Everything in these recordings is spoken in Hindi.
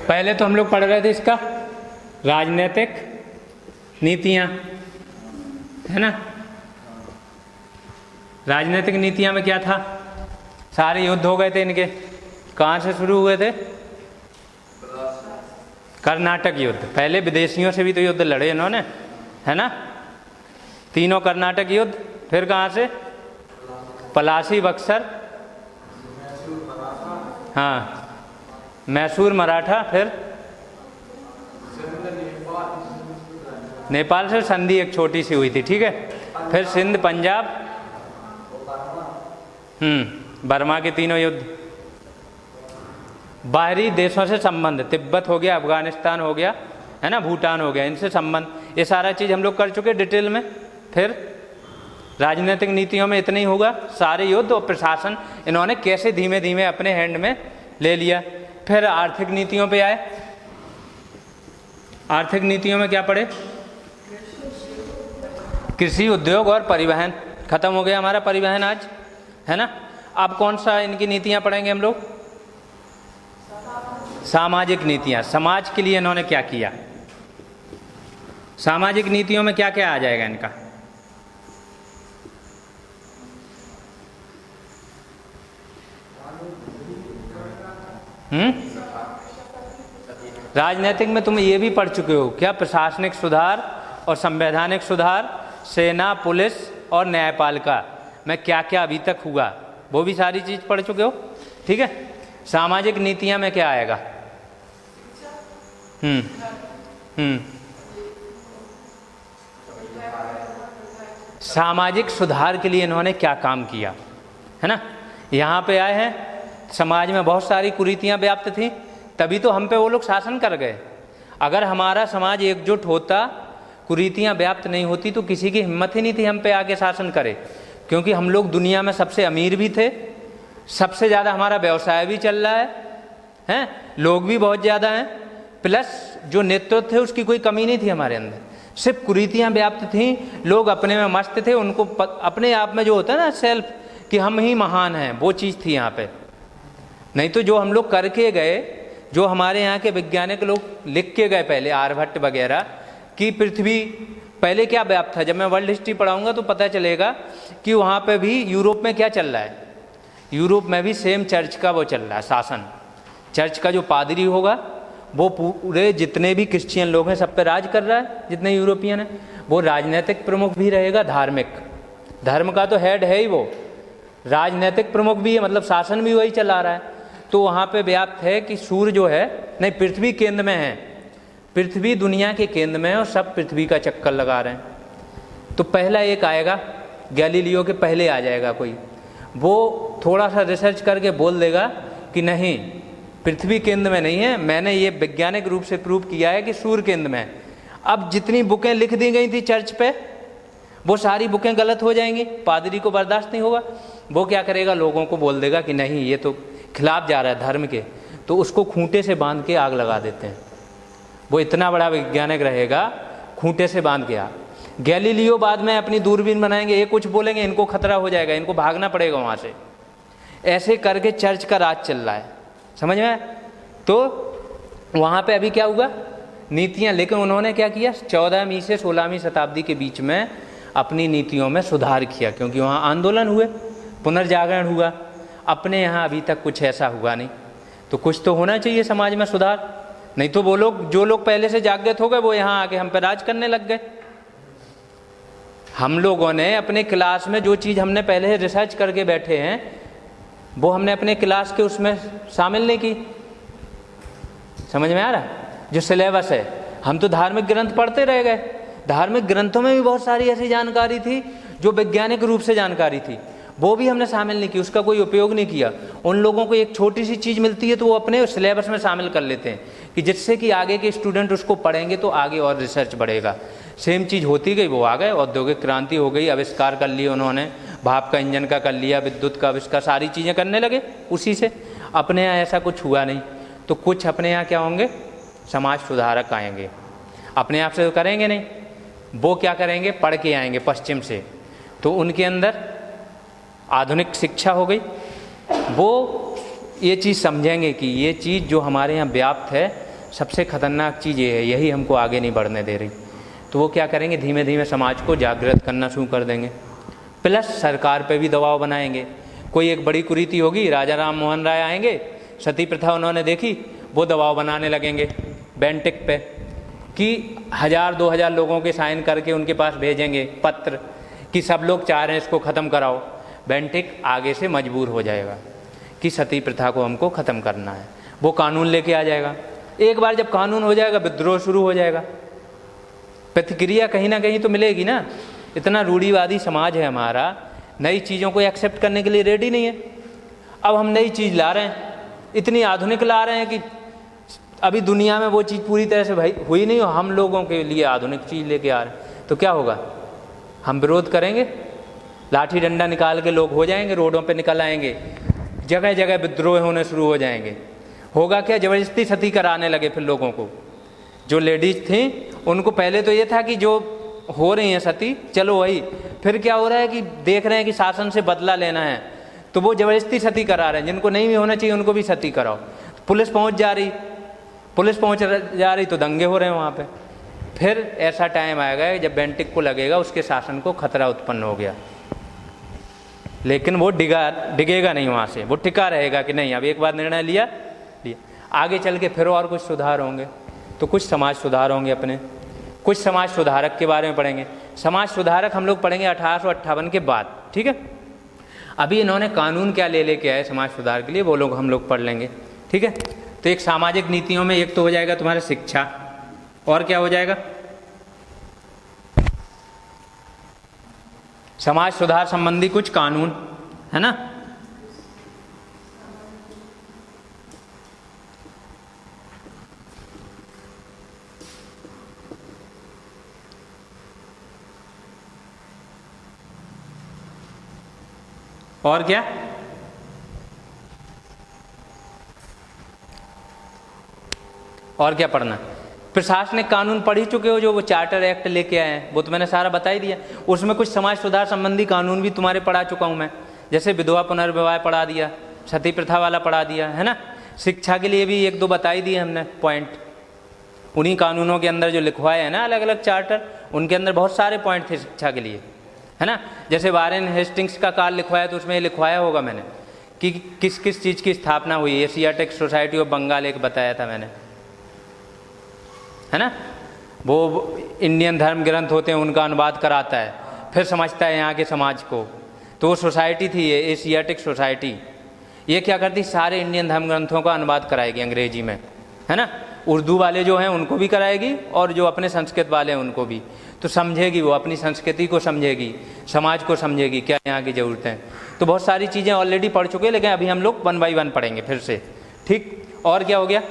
पहले तो हम लोग पढ़ रहे थे इसका राजनीतिक नीतियां, है ना। राजनीतिक नीतियां में क्या था, सारे युद्ध हो गए थे इनके। कहाँ से शुरू हुए थे? कर्नाटक युद्ध। पहले विदेशियों से भी तो युद्ध लड़े इन्होंने, है ना। तीनों कर्नाटक युद्ध, फिर कहाँ से? पलासी, बक्सर, हाँ मैसूर, मराठा, फिर नेपाल से संधि एक छोटी सी हुई थी, ठीक है। फिर सिंध, पंजाब, बर्मा के तीनों युद्ध। बाहरी देशों से संबंध, तिब्बत हो गया, अफगानिस्तान हो गया, है ना, भूटान हो गया, इनसे संबंध, ये सारा चीज़ हम लोग कर चुके डिटेल में। फिर राजनीतिक नीतियों में इतना ही होगा, सारे युद्ध और प्रशासन इन्होंने कैसे धीमे धीमे अपने हैंड में ले लिया। फिर आर्थिक नीतियों पे आए। आर्थिक नीतियों में क्या पढ़े? कृषि, उद्योग और परिवहन। खत्म हो गया हमारा परिवहन आज, है ना। अब कौन सा इनकी नीतियां पढ़ेंगे हम लोग? सामाजिक नीतियां। समाज के लिए इन्होंने क्या किया, सामाजिक नीतियों में क्या क्या आ जाएगा इनका? राजनीतिक में तुम ये भी पढ़ चुके हो क्या? प्रशासनिक सुधार और संवैधानिक सुधार, सेना, पुलिस और न्यायपालिका में क्या क्या अभी तक हुआ, वो भी सारी चीज पढ़ चुके हो, ठीक है। सामाजिक नीतियां में क्या आएगा? सामाजिक सुधार के लिए इन्होंने क्या काम किया, है ना। यहाँ पे आए हैं, समाज में बहुत सारी कुरीतियां व्याप्त थी, तभी तो हम पे वो लोग शासन कर गए। अगर हमारा समाज एकजुट होता, कुरीतियां व्याप्त नहीं होती, तो किसी की हिम्मत ही नहीं थी हम पे आके शासन करे। क्योंकि हम लोग दुनिया में सबसे अमीर भी थे, सबसे ज़्यादा हमारा व्यवसाय भी चल रहा है, लोग भी बहुत ज़्यादा हैं, प्लस जो नेतृत्व थे उसकी कोई कमी नहीं थी हमारे अंदर। सिर्फ कुरीतियां व्याप्त थीं, लोग अपने में मस्त थे, उनको अपने आप में जो होता है ना सेल्फ, कि हम ही महान हैं, वो चीज़ थी यहाँ पे। नहीं तो जो हम लोग करके गए, जो हमारे यहाँ के वैज्ञानिक लोग लिख के गए पहले, आर्यभट्ट वगैरह, कि पृथ्वी पहले क्या व्याप्त था। जब मैं वर्ल्ड हिस्ट्री पढ़ाऊंगा तो पता चलेगा कि वहाँ पे भी यूरोप में क्या चल रहा है, यूरोप में भी सेम चर्च का वो चल रहा है शासन। चर्च का जो पादरी होगा वो पूरे जितने भी क्रिश्चियन लोग हैं सब पे राज कर रहा है, जितने यूरोपियन हैं। वो राजनीतिक प्रमुख भी रहेगा, धार्मिक, धर्म का तो हेड है ही वो, राजनीतिक प्रमुख भी है, मतलब शासन भी वही चला रहा है। तो वहाँ पे व्याप्त है कि सूर्य जो है, नहीं, पृथ्वी केंद्र में है, पृथ्वी दुनिया के केंद्र में है और सब पृथ्वी का चक्कर लगा रहे हैं। तो पहला एक आएगा, गैलीलियो के पहले आ जाएगा कोई, वो थोड़ा सा रिसर्च करके बोल देगा कि नहीं, पृथ्वी केंद्र में नहीं है, मैंने ये वैज्ञानिक रूप से प्रूव किया है कि सूर्य केंद्र में है। अब जितनी बुकें लिख दी गई थी चर्च पे, वो सारी बुकें गलत हो जाएंगी, पादरी को बर्दाश्त नहीं होगा। वो क्या करेगा, लोगों को बोल देगा कि नहीं, ये तो खिलाफ जा रहा है धर्म के, तो उसको खूंटे से बांध के आग लगा देते हैं। वो इतना बड़ा वैज्ञानिक रहेगा, खूंटे से बांध के आग। गैलीलियो बाद में अपनी दूरबीन बनाएंगे, ये कुछ बोलेंगे, इनको खतरा हो जाएगा, इनको भागना पड़ेगा वहाँ से। ऐसे करके चर्च का राज चल रहा है, समझ में। तो वहाँ पे अभी क्या हुआ, नीतियाँ, लेकिन उन्होंने क्या किया, 14वीं से 16वीं शताब्दी के बीच में अपनी नीतियों में सुधार किया, क्योंकि वहाँ आंदोलन हुए, पुनर्जागरण हुआ। अपने यहाँ अभी तक कुछ ऐसा हुआ नहीं, तो कुछ तो होना चाहिए समाज में सुधार। नहीं तो वो लोग, जो लोग पहले से जागृत हो गए, वो यहाँ आके हम पर राज करने लग गए। हम लोगों ने अपने क्लास में जो चीज़ हमने पहले रिसर्च करके बैठे हैं, वो हमने अपने क्लास के उसमें शामिल नहीं की। समझ में आ रहा? जो सिलेबस है, हम तो धार्मिक ग्रंथ पढ़ते रह गए। धार्मिक ग्रंथों में भी बहुत सारी ऐसी जानकारी थी जो वैज्ञानिक रूप से जानकारी थी, वो भी हमने शामिल नहीं की, उसका कोई उपयोग नहीं किया। उन लोगों को एक छोटी सी चीज़ मिलती है तो वो अपने सिलेबस में शामिल कर लेते हैं, कि जिससे कि आगे के स्टूडेंट उसको पढ़ेंगे तो आगे और रिसर्च बढ़ेगा। सेम चीज़ होती गई, वो आ गए, औद्योगिक क्रांति हो गई, आविष्कार कर लिए उन्होंने, भाप का इंजन का कर लिया, विद्युत का आविष्कार, सारी चीज़ें करने लगे उसी से। अपने यहाँ ऐसा कुछ हुआ नहीं, तो कुछ अपने यहाँ क्या होंगे, समाज सुधारक आएंगे। अपने आप से तो करेंगे नहीं, वो क्या करेंगे, पढ़ के आएंगे पश्चिम से, तो उनके अंदर आधुनिक शिक्षा हो गई। वो ये चीज़ समझेंगे कि ये चीज़ जो हमारे यहाँ व्याप्त है, सबसे खतरनाक चीज़ ये है, यही हमको आगे नहीं बढ़ने दे रही। तो वो क्या करेंगे, धीमे धीमे समाज को जागृत करना शुरू कर देंगे, प्लस सरकार पे भी दबाव बनाएंगे। कोई एक बड़ी कुरीति होगी, राजा राम मोहन राय आएंगे, सती प्रथा उन्होंने देखी, वो दबाव बनाने लगेंगे बेंटिक पे कि 1000-2000 लोगों के साइन करके उनके पास भेजेंगे पत्र कि सब लोग चाह रहे हैं इसको ख़त्म कराओ। बेंटिक आगे से मजबूर हो जाएगा कि सती प्रथा को हमको ख़त्म करना है, वो कानून लेके आ जाएगा। एक बार जब कानून हो जाएगा, विद्रोह शुरू हो जाएगा, प्रतिक्रिया कहीं ना कहीं तो मिलेगी ना। इतना रूढ़िवादी समाज है हमारा, नई चीज़ों को एक्सेप्ट करने के लिए रेडी नहीं है। अब हम नई चीज़ ला रहे हैं, इतनी आधुनिक ला रहे हैं कि अभी दुनिया में वो चीज़ पूरी तरह से भाई हुई नहीं, और हम लोगों के लिए आधुनिक चीज़ लेके आ रहे हैं। तो क्या होगा, हम विरोध करेंगे, लाठी डंडा निकाल के लोग हो जाएंगे, रोडों पे निकल आएंगे, जगह जगह विद्रोह होने शुरू हो जाएंगे। होगा क्या, ज़बरदस्ती सती कराने लगे फिर लोगों को। जो लेडीज़ थी उनको पहले तो ये था कि जो हो रही हैं सती, चलो वही, फिर क्या हो रहा है कि देख रहे हैं कि शासन से बदला लेना है, तो वो ज़बरदस्ती सती करा रहे हैं। जिनको नहीं भी होना चाहिए उनको भी सती कराओ। पुलिस पहुंच जा रही तो दंगे हो रहे हैं वहाँ पे। फिर ऐसा टाइम आएगा जब बेंटिक को लगेगा उसके शासन को खतरा उत्पन्न हो गया, लेकिन वो डिगेगा नहीं वहाँ से, वो टिका रहेगा कि नहीं अब एक बार निर्णय लिया। आगे चल के फिर और कुछ सुधार होंगे, तो कुछ समाज सुधार होंगे अपने, कुछ समाज सुधारक के बारे में पढ़ेंगे। समाज सुधारक हम लोग पढ़ेंगे 1858 के बाद, ठीक है। अभी इन्होंने कानून क्या लेके आए समाज सुधार के लिए, वो लोग हम लोग पढ़ लेंगे, ठीक है। तो एक सामाजिक नीतियों में एक तो हो जाएगा तुम्हारा शिक्षा, और क्या हो जाएगा, समाज सुधार संबंधी कुछ कानून, है ना। और क्या, और क्या पढ़ना, प्रशासनिक कानून पढ़ ही चुके हो, जो वो चार्टर एक्ट लेके आए हैं वो तो मैंने सारा बता ही दिया। उसमें कुछ समाज सुधार संबंधी कानून भी तुम्हारे पढ़ा चुका हूँ मैं, जैसे विधवा पुनर्विवाह पढ़ा दिया, सती प्रथा वाला पढ़ा दिया, है ना। शिक्षा के लिए भी 1-2 बता ही दिए हमने पॉइंट, उन्हीं कानूनों के अंदर जो लिखवाए हैं ना अलग अलग चार्टर, उनके अंदर बहुत सारे पॉइंट थे शिक्षा के लिए, है ना। जैसे वारेन हेस्टिंग्स का काल लिखवाया तो उसमें ये लिखवाया होगा मैंने कि किस किस चीज़ की स्थापना हुई। एशियाटिक सोसाइटी ऑफ बंगाल एक बताया था मैंने, है ना। वो इंडियन धर्म ग्रंथ होते हैं उनका अनुवाद कराता है, फिर समझता है यहाँ के समाज को। तो वो सोसाइटी थी ये एशियाटिक सोसाइटी, ये क्या करती, सारे इंडियन धर्म ग्रंथों का अनुवाद कराएगी अंग्रेजी में, है ना। उर्दू वाले जो हैं उनको भी कराएगी और जो अपने संस्कृत वाले हैं उनको भी। तो समझेगी वो, अपनी संस्कृति को समझेगी, समाज को समझेगी, क्या यहाँ की ज़रूरतें हैं। तो बहुत सारी चीज़ें ऑलरेडी पढ़ चुके हैं, लेकिन अभी हम लोग 1 बाय 1 पढ़ेंगे फिर से, ठीक। और क्या हो गया,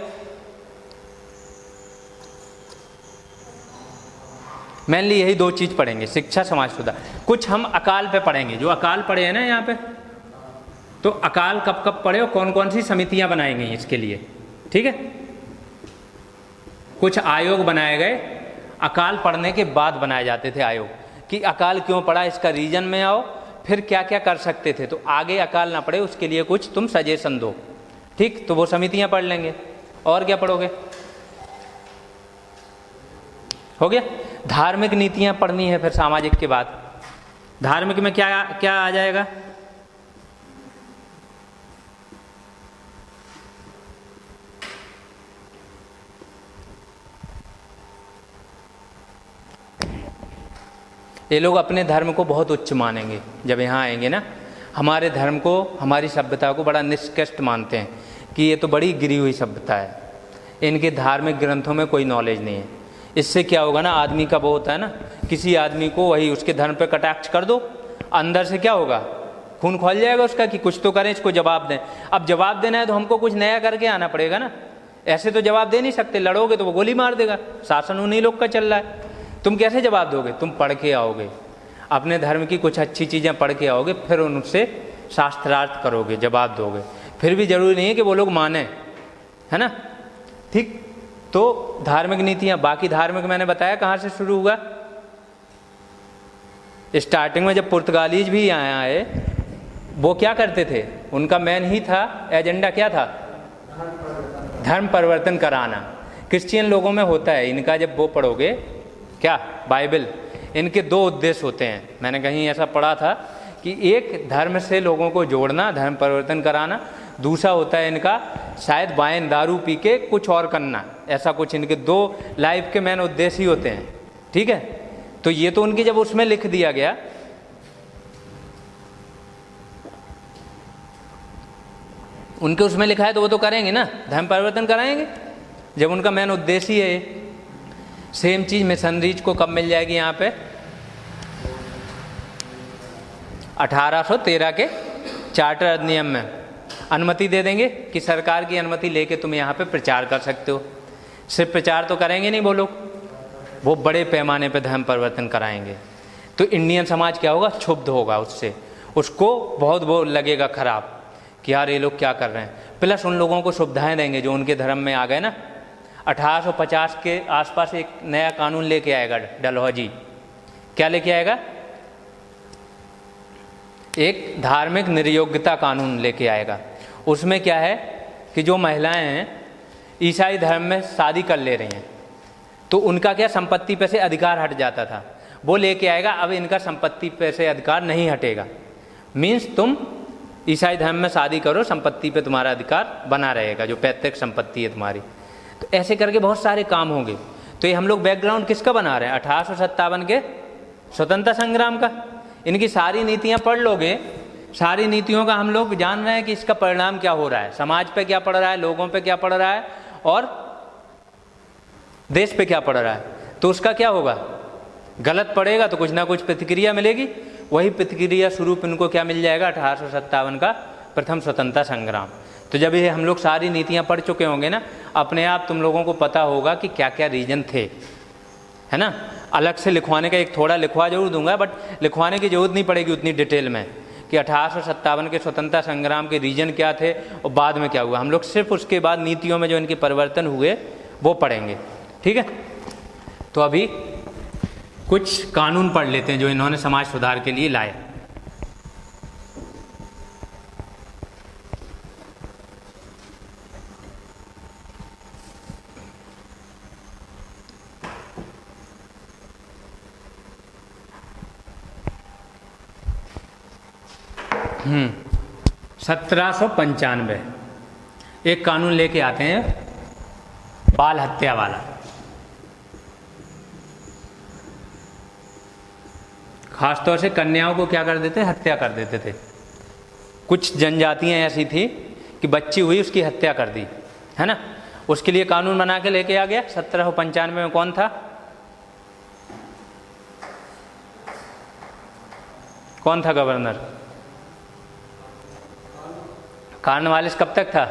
मेनली यही 2 चीज़ पढ़ेंगे, शिक्षा समाज सुधार। कुछ हम अकाल पे पढ़ेंगे, जो अकाल पढ़े हैं ना यहाँ पे, तो अकाल कब कब पढ़े और कौन कौन सी समितियाँ बनाई गई इसके लिए, ठीक है। कुछ आयोग बनाए गए, अकाल पढ़ने के बाद बनाए जाते थे आयोग, कि अकाल क्यों पड़ा, इसका रीजन में आओ, फिर क्या क्या कर सकते थे, तो आगे अकाल ना पड़े उसके लिए कुछ तुम सजेशन दो, ठीक। तो वो समितियाँ पढ़ लेंगे। और क्या पढ़ोगे, हो गया। धार्मिक नीतियाँ पढ़नी है फिर सामाजिक के बाद। धार्मिक में क्या क्या आ जाएगा, ये लोग अपने धर्म को बहुत उच्च मानेंगे जब यहाँ आएंगे ना। हमारे धर्म को, हमारी सभ्यता को बड़ा निष्कृष्ट मानते हैं कि ये तो बड़ी गिरी हुई सभ्यता है, इनके धार्मिक ग्रंथों में कोई नॉलेज नहीं है। इससे क्या होगा ना, आदमी का वो होता है ना, किसी आदमी को वही उसके धर्म पे कटाक्ष कर दो, अंदर से क्या होगा, खून खोल जाएगा उसका कि कुछ तो करें, इसको जवाब दें। अब जवाब देना है तो हमको कुछ नया करके आना पड़ेगा ना, ऐसे तो जवाब दे नहीं सकते, लड़ोगे तो वो गोली मार देगा। शासन उन्हीं लोग का चल रहा है, तुम कैसे जवाब दोगे, तुम पढ़ के आओगे, अपने धर्म की कुछ अच्छी चीज़ें पढ़ के आओगे, फिर उनसे शास्त्रार्थ करोगे, जवाब दोगे। फिर भी जरूरी नहीं है कि वो लोग माने, है ना, ठीक। तो धार्मिक नीतियाँ, बाकी धार्मिक मैंने बताया कहाँ से शुरू हुआ। स्टार्टिंग में जब पुर्तगालीज भी यहाँ आए, वो क्या करते थे, उनका मेन ही था एजेंडा क्या था, धर्म परिवर्तन कराना, क्रिश्चियन लोगों में होता है, इनका जब वो पढ़ोगे क्या बाइबल, इनके दो उद्देश्य होते हैं। मैंने कहीं ऐसा पढ़ा था कि एक धर्म से लोगों को जोड़ना, धर्म परिवर्तन कराना, दूसरा होता है इनका शायद वाइन दारू पी के कुछ और करना, ऐसा कुछ इनके दो लाइफ के मेन उद्देश्य ही होते हैं। ठीक है, तो ये तो उनके जब उसमें लिख दिया गया, उनके उसमें लिखा है तो वो तो करेंगे ना, धर्म परिवर्तन कराएंगे जब उनका मेन उद्देश्य ही है। सेम चीज मिशनरीज को कब मिल जाएगी यहाँ पे, 1813 के चार्टर अधिनियम में अनुमति दे देंगे कि सरकार की अनुमति लेके तुम यहाँ पे प्रचार कर सकते हो। सिर्फ प्रचार तो करेंगे नहीं वो लोग, वो बड़े पैमाने पे धर्म परिवर्तन कराएंगे। तो इंडियन समाज क्या होगा, क्षुब्ध होगा उससे, उसको बहुत वो लगेगा खराब कि यार ये लोग क्या कर रहे हैं। प्लस उन लोगों को सुविधाएं देंगे जो उनके धर्म में आ गए ना। 1850 के आसपास एक नया कानून लेके आएगा डलहौजी। क्या लेके आएगा, एक धार्मिक निर्योग्यता कानून लेके आएगा। उसमें क्या है कि जो महिलाएं हैं ईसाई धर्म में शादी कर ले रही हैं तो उनका क्या संपत्ति पे से अधिकार हट जाता था, वो लेके आएगा अब इनका संपत्ति पे से अधिकार नहीं हटेगा। मीन्स तुम ईसाई धर्म में शादी करो, संपत्ति पे तुम्हारा अधिकार बना रहेगा, जो पैतृक संपत्ति है तुम्हारी। तो ऐसे करके बहुत सारे काम होंगे। तो ये हम लोग बैकग्राउंड किसका बना रहे हैं, 1857 के स्वतंत्रता संग्राम का। इनकी सारी नीतियां पढ़ लोगे, सारी नीतियों का हम लोग जान रहे हैं कि इसका परिणाम क्या हो रहा है, समाज पे क्या पड़ रहा है, लोगों पे क्या पड़ रहा है और देश पे क्या पड़ रहा है। तो उसका क्या होगा, गलत पड़ेगा तो कुछ ना कुछ प्रतिक्रिया मिलेगी। वही प्रतिक्रिया स्वरूप इनको क्या मिल जाएगा, 1857 का प्रथम स्वतंत्रता संग्राम। तो जब ये हम लोग सारी नीतियां पढ़ चुके होंगे ना, अपने आप तुम लोगों को पता होगा कि क्या क्या रीजन थे, है ना। अलग से लिखवाने का एक थोड़ा लिखवा जरूर दूंगा, बट लिखवाने की जरूरत नहीं पड़ेगी उतनी डिटेल में कि 1857 के स्वतंत्रता संग्राम के रीजन क्या थे और बाद में क्या हुआ। हम लोग सिर्फ उसके बाद नीतियों में जो इनके परिवर्तन हुए वो पढ़ेंगे। ठीक है, तो अभी कुछ कानून पढ़ लेते हैं जो इन्होंने समाज सुधार के लिए लाए। हम्म 1795 एक कानून लेके आते हैं बाल हत्या वाला। खासतौर से कन्याओं को क्या कर देते, हत्या कर देते थे। कुछ जनजातियां ऐसी थी कि बच्ची हुई उसकी हत्या कर दी, है ना। उसके लिए कानून बना के लेके आ गया 1795 में। कौन था, कौन था गवर्नर, कॉर्नवालिस। कब तक था,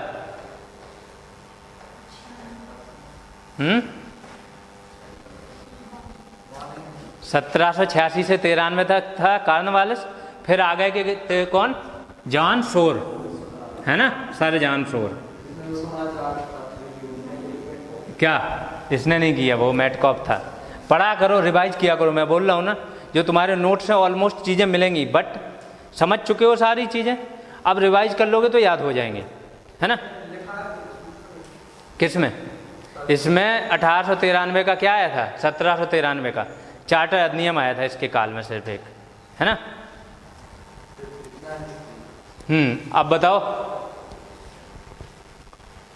1786 से 93 तक था कॉर्नवालिस। फिर आ गए कि कौन, जॉन शोर, है ना, सर जॉन शोर। क्या इसने नहीं किया, वो मैटकॉप था। पढ़ा करो, रिवाइज किया करो। मैं बोल रहा हूँ ना, जो तुम्हारे नोट्स से ऑलमोस्ट चीज़ें मिलेंगी, बट समझ चुके हो सारी चीज़ें, अब रिवाइज कर लोगे तो याद हो जाएंगे, है ना। किस में, इसमें 1893 का क्या आया था, 1793 का चार्टर अधिनियम आया था इसके काल में, सिर्फ एक, है ना। अब बताओ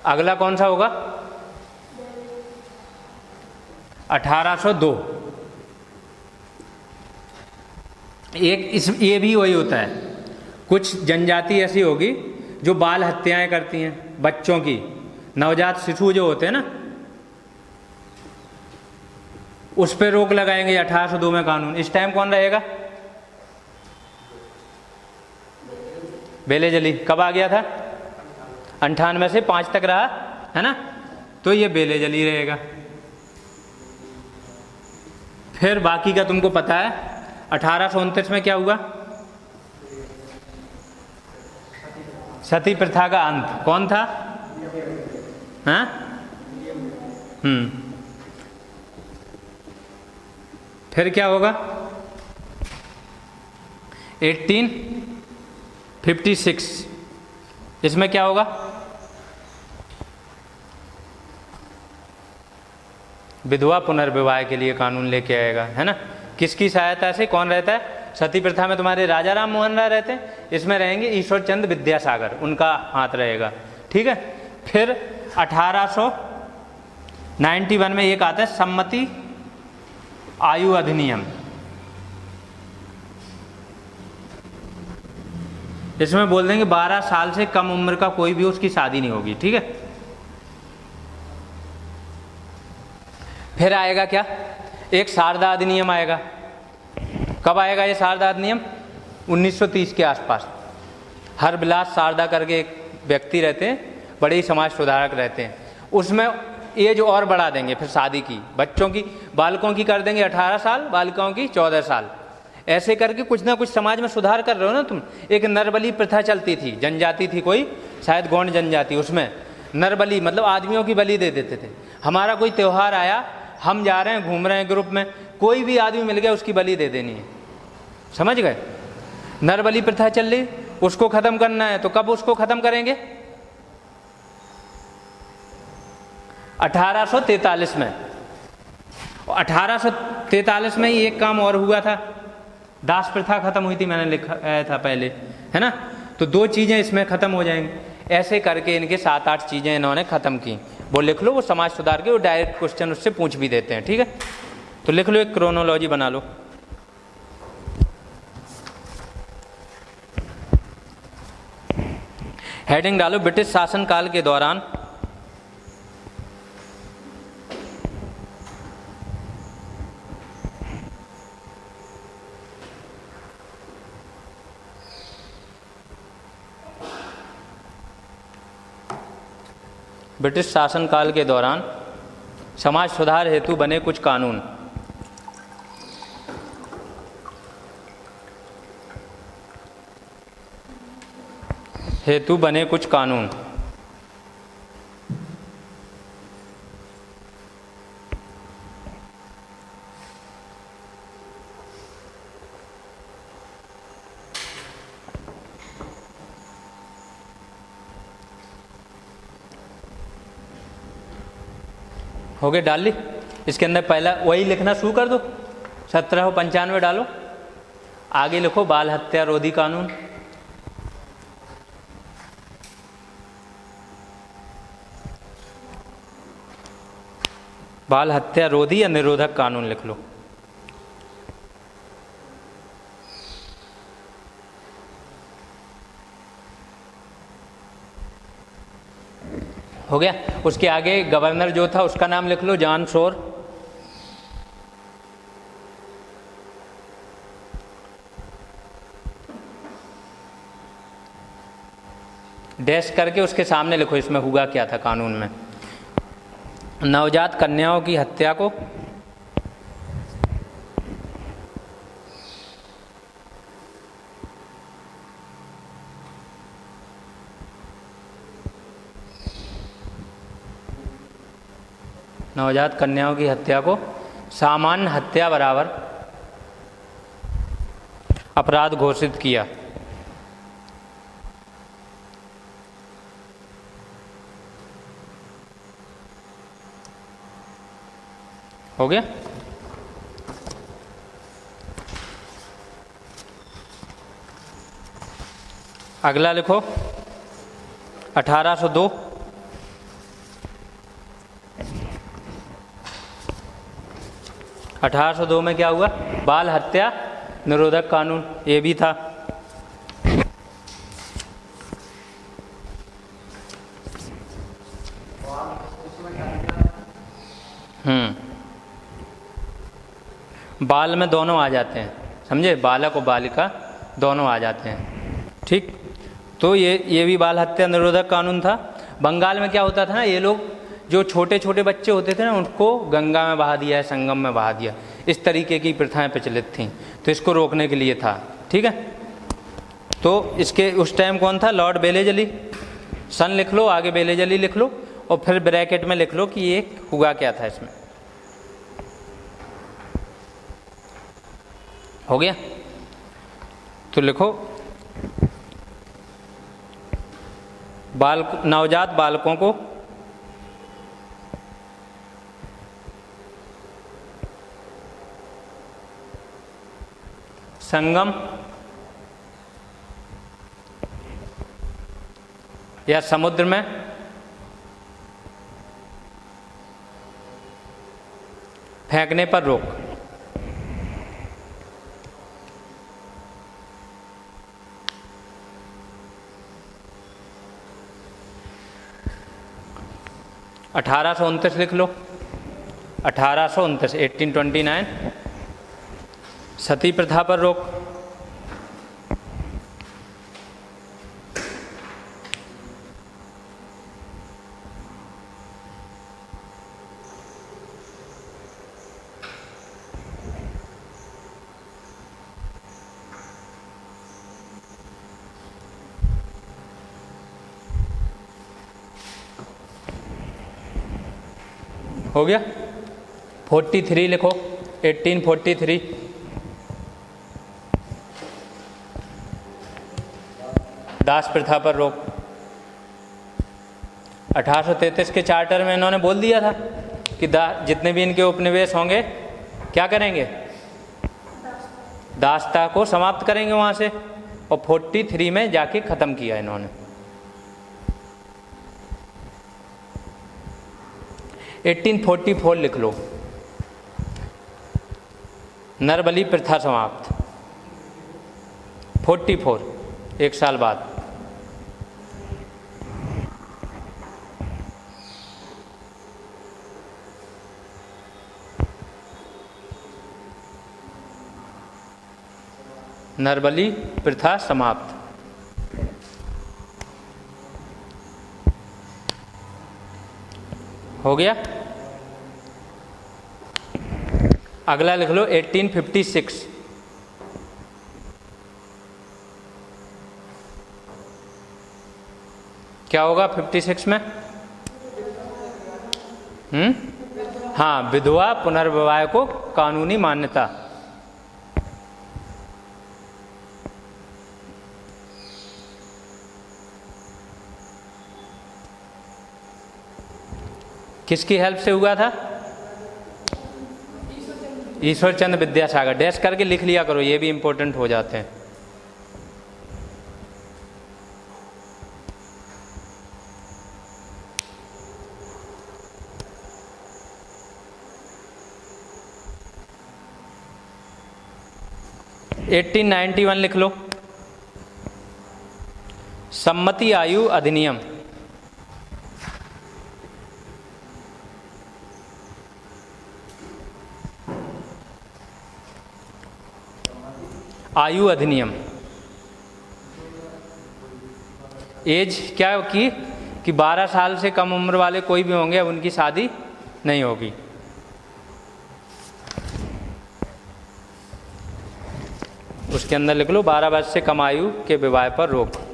अगला कौन सा होगा, 1802। एक इस ये भी वही होता है। कुछ जनजाति ऐसी होगी जो बाल हत्याएं करती हैं बच्चों की, नवजात शिशु जो होते हैं ना, उस पर रोक लगाएंगे 1802 में कानून। इस टाइम कौन रहेगा, बेलेजली। कब आ गया था, 98 से 5 तक रहा, है ना। तो ये बेलेजली रहेगा। फिर बाकी का तुमको पता है, 1829 में क्या हुआ, सती प्रथा का अंत। कौन था, हाँ, फिर क्या होगा, 1856, इसमें क्या होगा, विधवा पुनर्विवाह के लिए कानून लेके आएगा, है ना। किसकी सहायता से? कौन रहता है? सती प्रथा में तुम्हारे राजा राम मोहन राय रहते हैं, इसमें रहेंगे ईश्वर चंद्र विद्यासागर, उनका हाथ रहेगा, ठीक है। फिर 1891 में एक आता है सम्मति आयु अधिनियम। इसमें बोल देंगे 12 साल से कम उम्र का कोई भी उसकी शादी नहीं होगी, ठीक है। फिर आएगा क्या? एक शारदा अधिनियम आएगा। कब आएगा ये शारदा अधिनियम? 1930 के आसपास। हरविलास शारदा करके एक व्यक्ति रहते हैं, बड़े ही समाज सुधारक रहते हैं। उसमें एज और बढ़ा देंगे फिर शादी की, बच्चों की, बालकों की कर देंगे 18 साल, बालिकाओं की 14 साल। ऐसे करके कुछ ना कुछ समाज में सुधार कर रहे हो ना तुम। एक नरबली प्रथा चलती थी, जनजाति थी कोई, शायद गौंड जनजाति, उसमें नरबली मतलब आदमियों की बलि दे देते थे। हमारा कोई त्यौहार आया, हम जा रहे हैं, घूम रहे हैं ग्रुप में, कोई भी आदमी मिल गया उसकी बलि दे देनी है, समझ गए। नरबली प्रथा चल रही, उसको खत्म करना है। तो कब उसको खत्म करेंगे? 1843 में। 1843 में ही एक काम और हुआ था, दास प्रथा खत्म हुई थी, मैंने लिखा था पहले, है ना। तो 2 चीज़ें इसमें खत्म हो जाएंगी। ऐसे करके इनके 7-8 चीज़ें इन्होंने खत्म की। वो लिख लो, वो समाज सुधार के, वो डायरेक्ट क्वेश्चन उससे पूछ भी देते हैं, ठीक है। तो लिख लो, एक क्रोनोलॉजी बना लो। हेडिंग डालो, ब्रिटिश शासनकाल के दौरान ब्रिटिश शासनकाल के दौरान समाज सुधार हेतु बने कुछ कानून। हेतु बने कुछ कानून। हो गए, डाल ली। इसके अंदर पहला वही लिखना शुरू कर दो, 1795 डालो। आगे लिखो बाल हत्या रोधी कानून। बाल हत्या रोधी या निरोधक कानून लिख लो। हो गया। उसके आगे गवर्नर जो था उसका नाम लिख लो, जॉन शोर। डैश करके उसके सामने लिखो इसमें हुआ क्या था कानून में। नवजात कन्याओं की हत्या को सामान्य हत्या बराबर अपराध घोषित किया। हो गया। अगला लिखो 1802। 1802 में क्या हुआ? बाल हत्या निरोधक कानून, ये भी था। बाल में दोनों आ जाते हैं, समझे, बालक और बालिका दोनों आ जाते हैं, ठीक। तो ये भी बाल हत्या निरोधक कानून था। बंगाल में क्या होता था ना, ये लोग जो छोटे छोटे बच्चे होते थे ना, उनको गंगा में बहा दिया, संगम में बहा दिया, इस तरीके की प्रथाएं प्रचलित थीं। तो इसको रोकने के लिए था, ठीक है। तो इसके उस टाइम कौन था? लॉर्ड बेलेजली। सन लिख लो, आगे बेलेजली लिख लो, और फिर ब्रैकेट में लिख लो कि ये हुआ क्या था इसमें। हो गया। तो लिखो नवजात बालकों को संगम या समुद्र में फेंकने पर रोक। (1829) लिख लो। 1829 1829 सती प्रथा पर रोक। हो गया। 43 लिखो। 1843 दास प्रथा पर रोक। 1833 के चार्टर में इन्होंने बोल दिया था कि जितने भी इनके उपनिवेश होंगे क्या करेंगे, दासता को समाप्त करेंगे वहाँ से, और 43 में जाके ख़त्म किया इन्होंने। 1844 लिख लो। नरबली प्रथा समाप्त। 44 एक साल बाद। नरबली प्रथा समाप्त। हो गया। अगला लिख लो 1856। क्या होगा 56 में? हाँ, विधवा पुनर्विवाह को कानूनी मान्यता। किसकी हेल्प से हुआ था? ईश्वर चंद्र विद्यासागर। डैश करके लिख लिया करो, ये भी इंपॉर्टेंट हो जाते हैं। एटीन 91 लिख लो। सम्मति आयु अधिनियम। आयु अधिनियम। एज क्या की कि 12 साल से कम उम्र वाले कोई भी होंगे, अब उनकी शादी नहीं होगी। उसके अंदर लिख लो 12 वर्ष से कम आयु के विवाह पर रोक।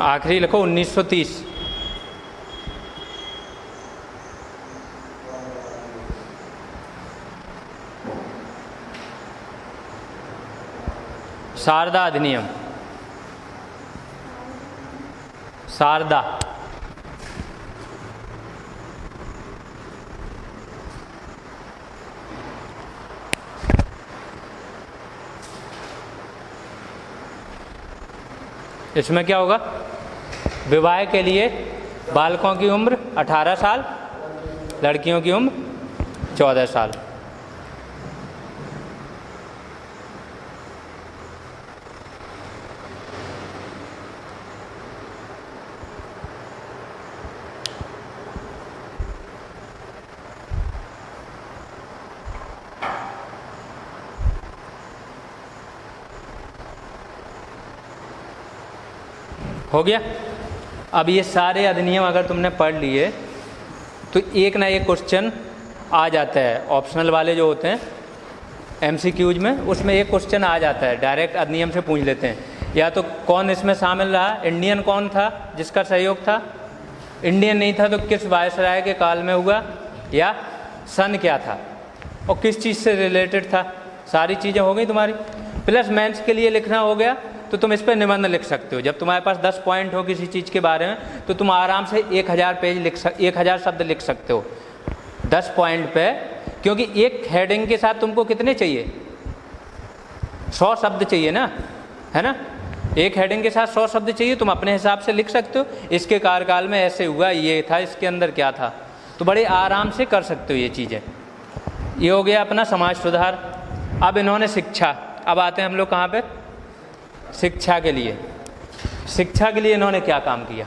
आखिरी लिखो 1930। शारदा अधिनियम। शारदा। इसमें क्या होगा? विवाह के लिए बालकों की उम्र 18 साल, लड़कियों की उम्र 14 साल। हो गया। अब ये सारे अधिनियम अगर तुमने पढ़ लिए तो एक ना एक क्वेश्चन आ जाता है। ऑप्शनल वाले जो होते हैं एमसीक्यूज में, उसमें एक क्वेश्चन आ जाता है, डायरेक्ट अधिनियम से पूछ लेते हैं। या तो कौन इसमें शामिल रहा, इंडियन कौन था जिसका सहयोग था, इंडियन नहीं था तो किस वायसराय के काल में हुआ, या सन क्या था और किस चीज़ से रिलेटेड था। सारी चीज़ें हो गई तुम्हारी। प्लस मेंस के लिए लिखना हो गया तो तुम इस पर निबंध लिख सकते हो। जब तुम्हारे पास 10 पॉइंट हो किसी चीज़ के बारे में तो तुम आराम से 1000 शब्द लिख सकते हो 10 पॉइंट पे, क्योंकि एक हेडिंग के साथ तुमको कितने चाहिए, 100 शब्द चाहिए ना, है ना। एक हेडिंग के साथ 100 शब्द चाहिए, तुम अपने हिसाब से लिख सकते हो। इसके कार्यकाल में ऐसे हुआ, ये था, इसके अंदर क्या था, तो बड़े आराम से कर सकते हो ये चीज़ें। ये हो गया अपना समाज सुधार। अब इन्होंने शिक्षा, अब आते हैं हम लोग कहाँ पे, शिक्षा के लिए। शिक्षा के लिए इन्होंने क्या काम किया।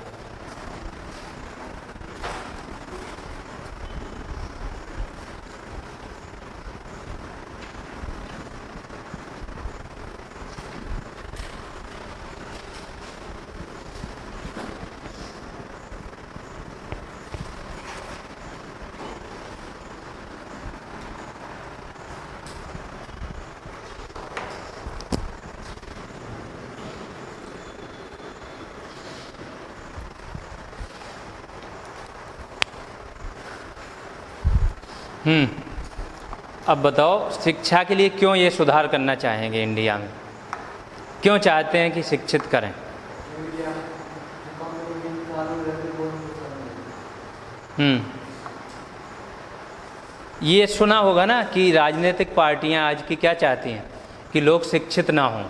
अब बताओ शिक्षा के लिए क्यों ये सुधार करना चाहेंगे इंडिया में, क्यों चाहते हैं कि शिक्षित करें। ये सुना होगा ना कि राजनीतिक पार्टियां आज की क्या चाहती हैं कि लोग शिक्षित ना हों।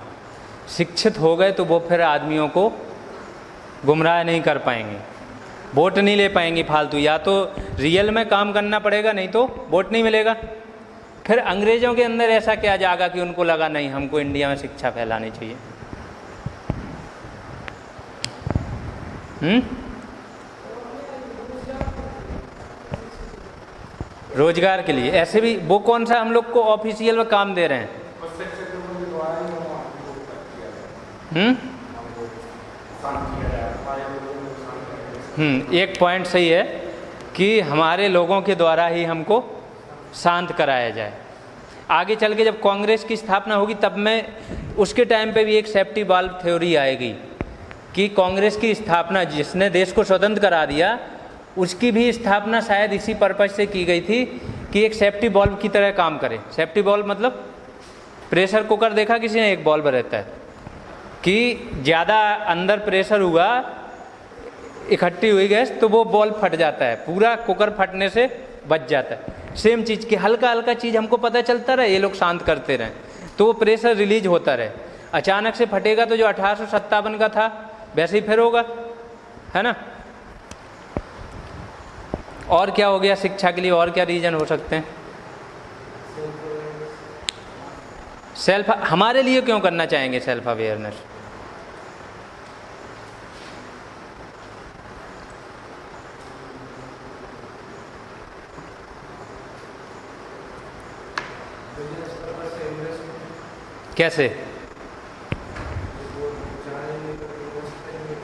शिक्षित हो गए तो वो फिर आदमियों को गुमराह नहीं कर पाएंगे, वोट नहीं ले पाएंगे फालतू, या तो रियल में काम करना पड़ेगा नहीं तो वोट नहीं मिलेगा। फिर अंग्रेज़ों के अंदर ऐसा क्या जागा कि उनको लगा नहीं हमको इंडिया में शिक्षा फैलानी चाहिए। रोजगार के लिए, ऐसे भी वो कौन सा हम लोग को ऑफिशियल में काम दे रहे हैं। एक पॉइंट सही है कि हमारे लोगों के द्वारा ही हमको शांत कराया जाए। आगे चल के जब कांग्रेस की स्थापना होगी तब में उसके टाइम पे भी एक सेफ्टी वाल्व थ्योरी आएगी कि कांग्रेस की स्थापना, जिसने देश को स्वतंत्र करा दिया, उसकी भी स्थापना शायद इसी पर्पज से की गई थी कि एक सेफ्टी बॉल्व की तरह काम करे। सेफ्टी बॉल्व मतलब प्रेशर कुकर देखा किसी ने, एक बॉल्व रहता है कि ज़्यादा अंदर प्रेशर हुआ, इकट्ठी हुई गैस, तो वो बॉल्व फट जाता है, पूरा कुकर फटने से बच जाता है। सेम चीज़ की हल्का हल्का चीज़ हमको पता चलता रहे, ये लोग शांत करते रहें तो वो प्रेशर रिलीज होता रहे। अचानक से फटेगा तो जो 1857 का था वैसे ही फिर होगा, है ना। और क्या हो गया शिक्षा के लिए, और क्या रीजन हो सकते हैं। सेल्फ, हमारे लिए क्यों करना चाहेंगे सेल्फ अवेयरनेस। कैसे।